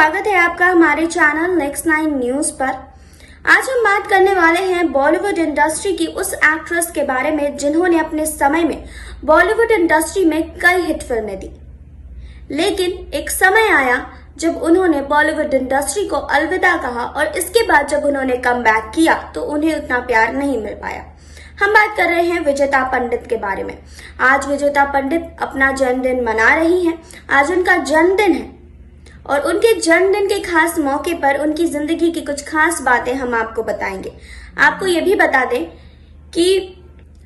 स्वागत है आपका हमारे चैनल नेक्स्ट 9 न्यूज पर। आज हम बात करने वाले हैं बॉलीवुड इंडस्ट्री की उस एक्ट्रेस के बारे में जिन्होंने अपने समय में बॉलीवुड इंडस्ट्री में कई हिट फिल्में दी, लेकिन एक समय आया जब उन्होंने बॉलीवुड इंडस्ट्री को अलविदा कहा और इसके बाद जब उन्होंने कमबैक किया तो उन्हें उतना प्यार नहीं मिल पाया। हम बात कर रहे हैं विजेता पंडित के बारे में। आज विजेता पंडित अपना जन्मदिन मना रही हैं। आज उनका जन्मदिन है और उनके जन्मदिन के खास मौके पर उनकी जिंदगी की कुछ खास बातें हम आपको बताएंगे। आपको ये भी बता दें कि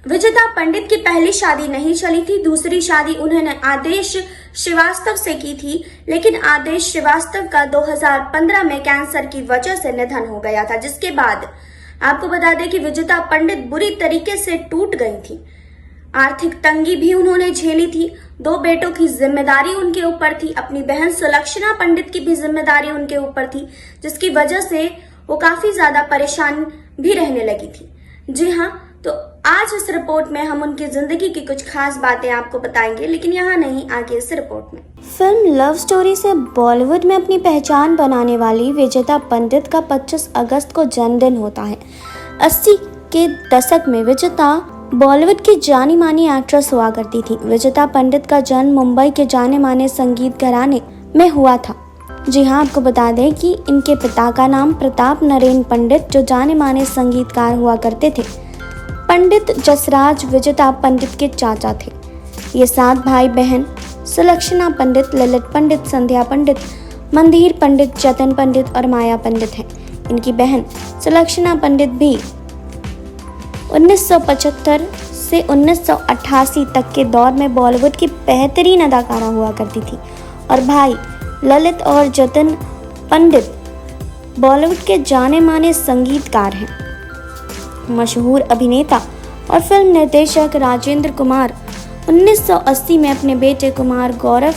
विजेता पंडित की पहली शादी नहीं चली थी। दूसरी शादी उन्होंने आदेश श्रीवास्तव से की थी, लेकिन आदेश श्रीवास्तव का 2015 में कैंसर की वजह से निधन हो गया था, जिसके बाद आपको बता दें कि विजेता पंडित बुरी तरीके से टूट गई थी। आर्थिक तंगी भी उन्होंने झेली थी। 2 बेटों की जिम्मेदारी उनके ऊपर थी। अपनी बहन सुलक्षणा पंडित की भी जिम्मेदारी उनके ऊपर थी, जिसकी वजह से वो काफी ज्यादा परेशान भी रहने लगी थी। जी हाँ, तो आज इस रिपोर्ट में हम उनकी जिंदगी की कुछ खास बातें आपको बताएंगे, लेकिन यहाँ नहीं, आगे इस रिपोर्ट में। फिल्म लव स्टोरी से बॉलीवुड में अपनी पहचान बनाने वाली विजेता पंडित का 25 अगस्त को जन्मदिन होता है। 80 के दशक में विजेता बॉलीवुड की जानी मानी एक्ट्रेस हुआ करती थी। विजेता पंडित का जन्म मुंबई के जाने माने संगीत घराने में हुआ था। जी हाँ, आपको बता दें कि इनके पिता का नाम प्रताप नरेन पंडित, जो जाने माने संगीतकार हुआ करते थे। पंडित जसराज विजेता पंडित के चाचा थे। ये 7 भाई बहन सुलक्षणा पंडित, ललित पंडित, संध्या पंडित, मंदिर पंडित, जतन पंडित और माया पंडित हैं। इनकी बहन सुलक्षणा पंडित भी 1975 से 1988 तक के दौर में बॉलीवुड की बेहतरीन अदाकारा हुआ करती थी और भाई ललित और जतन पंडित बॉलीवुड के जाने माने संगीतकार हैं। मशहूर अभिनेता और फिल्म निर्देशक राजेंद्र कुमार 1980 में अपने बेटे कुमार गौरव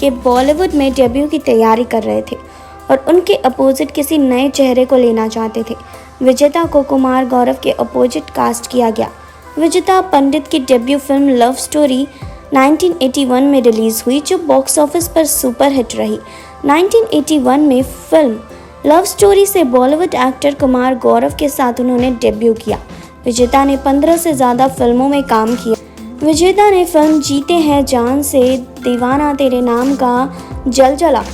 के बॉलीवुड में डेब्यू की तैयारी कर रहे थे और उनके अपोजिट किसी नए चेहरे को लेना चाहते थे। विजेता को कुमार गौरव के अपोजिट कास्ट किया गया। विजेता पंडित की डेब्यू फिल्म लव स्टोरी 1981 में रिलीज हुई, जो बॉक्स ऑफिस पर सुपर हिट रही। 1981 में फिल्म लव स्टोरी से बॉलीवुड एक्टर कुमार गौरव के साथ उन्होंने डेब्यू किया। विजेता ने 15 से ज़्यादा फिल्मों में काम किया। विजेता ने फिल्म जीते हैं जान से, दीवाना तेरे नाम का, जल जला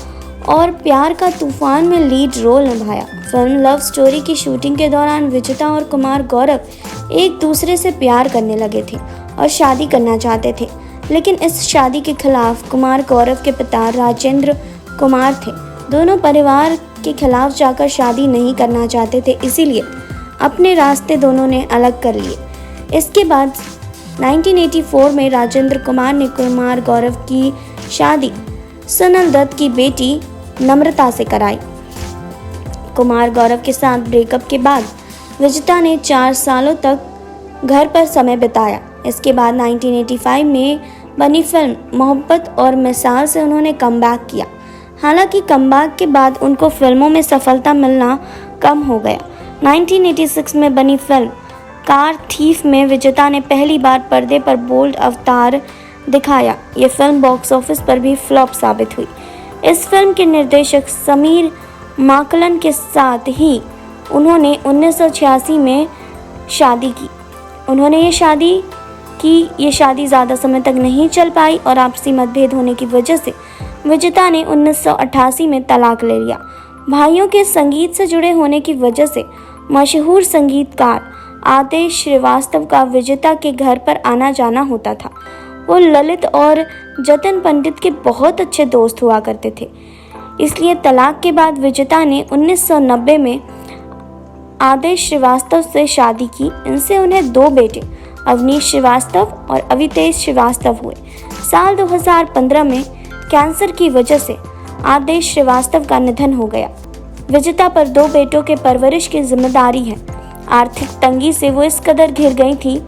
और प्यार का तूफान में लीड रोल निभाया। फिल्म लव स्टोरी की शूटिंग के दौरान विजेता और कुमार गौरव एक दूसरे से प्यार करने लगे थे और शादी करना चाहते थे, लेकिन इस शादी के खिलाफ कुमार गौरव के पिता राजेंद्र कुमार थे। दोनों परिवार के खिलाफ जाकर शादी नहीं करना चाहते थे, इसीलिए अपने रास्ते दोनों ने अलग कर लिए। इसके बाद 1984 में राजेंद्र कुमार ने कुमार गौरव की शादी सोनल दत्त की बेटी नम्रता से कराई। कुमार गौरव के साथ ब्रेकअप के बाद विजेता ने 4 सालों तक घर पर समय बिताया। इसके बाद 1985 में बनी फिल्म मोहब्बत और मिसाल से उन्होंने कमबैक किया। हालांकि कमबैक के बाद उनको फिल्मों में सफलता मिलना कम हो गया। 1986 में बनी फिल्म कार थीफ में विजेता ने पहली बार पर्दे पर बोल्ड अवतार दिखाया। ये फिल्म बॉक्स ऑफिस पर भी फ्लॉप साबित हुई। इस फिल्म के निर्देशक समीर माकलन के साथ ही उन्होंने 1986 में शादी की। उन्होंने ये शादी ज़्यादा समय तक नहीं चल पाई और आपसी मतभेद होने की वजह से विजेता ने 1988 में तलाक ले लिया। भाइयों के संगीत से जुड़े होने की वजह से मशहूर संगीतकार आदेश श्रीवास्तव का विजेता के घर पर आना जाना होता था। वो ललित और जतन पंडित के बहुत अच्छे दोस्त हुआ करते थे, इसलिए तलाक के बाद विजेता ने 1990 में आदेश श्रीवास्तव से शादी की। इनसे उन्हें 2 बेटे अवनीश श्रीवास्तव और अवितेश श्रीवास्तव हुए। साल 2015 में कैंसर की वजह से आदेश श्रीवास्तव का निधन हो गया। विजेता पर 2 बेटों के परवरिश की जिम्मेदारी है। आर्थिक तंगी से वो इस कदर घिर गई थी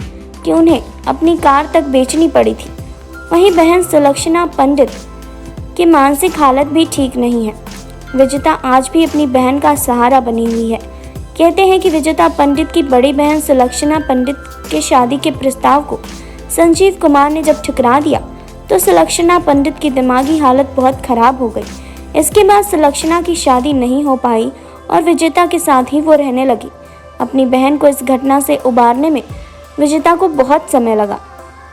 कि उन्हें अपनी कार तक बेचनी पड़ी थी। वहीं बहन सुलक्षणा पंडित की मानसिक हालत भी ठीक नहीं है। विजेता आज भी अपनी बहन का सहारा बनी हुई है। कहते हैं कि विजेता पंडित की बड़ी बहन सुलक्षणा पंडित के शादी के प्रस्ताव को संजीव कुमार ने जब ठुकरा दिया तो सुलक्षणा पंडित की दिमागी हालत बहुत खराब हो गई। इसके बाद सुलक्षणा की शादी नहीं हो पाई और विजेता के साथ ही वो रहने लगी। अपनी बहन को इस घटना से उबारने में विजेता को बहुत समय लगा।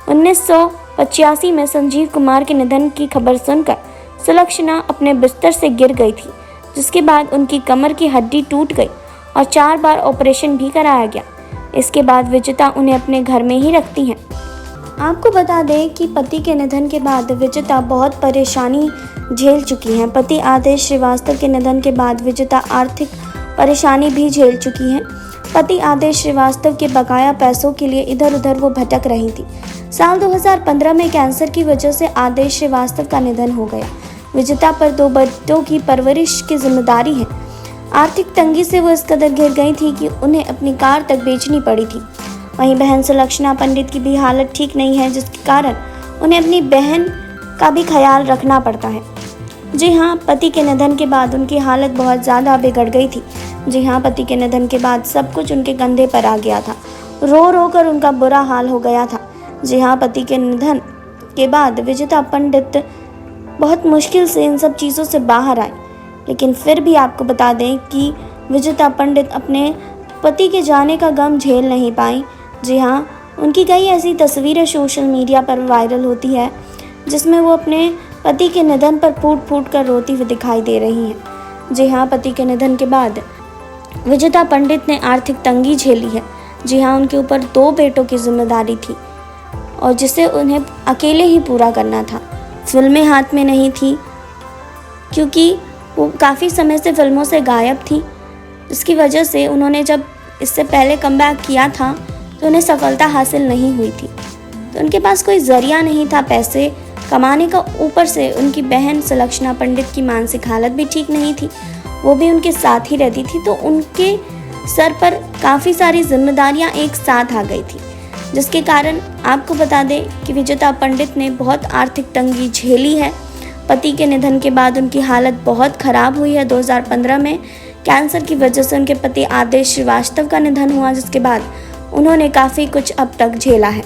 1985 में संजीव कुमार के निधन की खबर सुनकर सुलक्षणा अपने बिस्तर से गिर गई थी, जिसके बाद उनकी कमर की हड्डी टूट गई और 4 बार ऑपरेशन भी कराया गया। इसके बाद विजेता उन्हें अपने घर में ही रखती हैं। आपको बता दें कि पति के निधन के बाद विजेता बहुत परेशानी झेल चुकी हैं। पति आदेश श्रीवास्तव के निधन के बाद विजेता आर्थिक परेशानी भी झेल चुकी हैं। पति आदेश श्रीवास्तव के बकाया पैसों के लिए इधर उधर वो भटक रही थी। साल 2015 में कैंसर की वजह से आदेश श्रीवास्तव का निधन हो गया। विजेता पर 2 बच्चों की परवरिश की जिम्मेदारी है। आर्थिक तंगी से वो इस कदर घिर गई थी कि उन्हें अपनी कार तक बेचनी पड़ी थी। वहीं बहन सुलक्षणा पंडित की भी हालत ठीक नहीं है, जिसके कारण उन्हें अपनी बहन का भी ख्याल रखना पड़ता है। जी हाँ, पति के निधन के बाद उनकी हालत बहुत ज़्यादा बिगड़ गई थी। जी हाँ, पति के निधन के बाद सब कुछ उनके कंधे पर आ गया था। रो रो कर उनका बुरा हाल हो गया था। जी हाँ, पति के निधन के बाद विजेता पंडित बहुत मुश्किल से इन सब चीज़ों से बाहर आई, लेकिन फिर भी आपको बता दें कि विजेता पंडित अपने पति के जाने का गम झेल नहीं पाई। जी हाँ, उनकी कई ऐसी तस्वीरें सोशल मीडिया पर वायरल होती है जिसमें वो अपने पति के निधन पर फूट फूट कर रोती हुई दिखाई दे रही हैं। जी हाँ, पति के निधन के बाद विजेता पंडित ने आर्थिक तंगी झेली है। जी हाँ, उनके ऊपर 2 बेटों की जिम्मेदारी थी और जिसे उन्हें अकेले ही पूरा करना था। फिल्में हाथ में नहीं थी क्योंकि वो काफ़ी समय से फिल्मों से गायब थी। इसकी वजह से उन्होंने जब इससे पहले कमबैक किया था तो उन्हें सफलता हासिल नहीं हुई थी, तो उनके पास कोई ज़रिया नहीं था पैसे कमाने का। ऊपर से उनकी बहन सुलक्षणा पंडित की मानसिक हालत भी ठीक नहीं थी, वो भी उनके साथ ही रहती थी, तो उनके सर पर काफ़ी सारी जिम्मेदारियां एक साथ आ गई थी, जिसके कारण आपको बता दें कि विजेता पंडित ने बहुत आर्थिक तंगी झेली है। पति के निधन के बाद उनकी हालत बहुत ख़राब हुई है। 2015 में कैंसर की वजह से उनके पति आदेश श्रीवास्तव का निधन हुआ, जिसके बाद उन्होंने काफ़ी कुछ अब तक झेला है।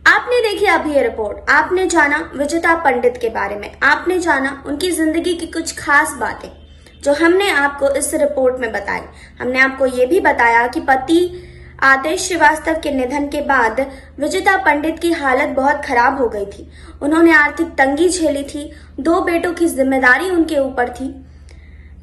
आपने देखी अभी ये रिपोर्ट। आपने जाना विजेता पंडित के बारे में, आपने जाना उनकी जिंदगी की कुछ खास बातें जो हमने आपको इस रिपोर्ट में बताई। हमने आपको ये भी बताया कि पति आदेश श्रीवास्तव के निधन के बाद विजेता पंडित की हालत बहुत खराब हो गई थी। उन्होंने आर्थिक तंगी झेली थी, 2 बेटों की जिम्मेदारी उनके ऊपर थी।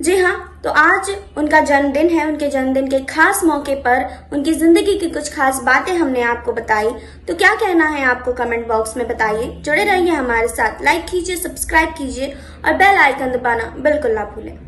जी हाँ, तो आज उनका जन्मदिन है। उनके जन्मदिन के खास मौके पर उनकी जिंदगी की कुछ खास बातें हमने आपको बताई। तो क्या कहना है आपको कमेंट बॉक्स में बताइए। जुड़े रहिए हमारे साथ, लाइक कीजिए, सब्सक्राइब कीजिए और बेल आइकन दबाना बिल्कुल ना भूलें।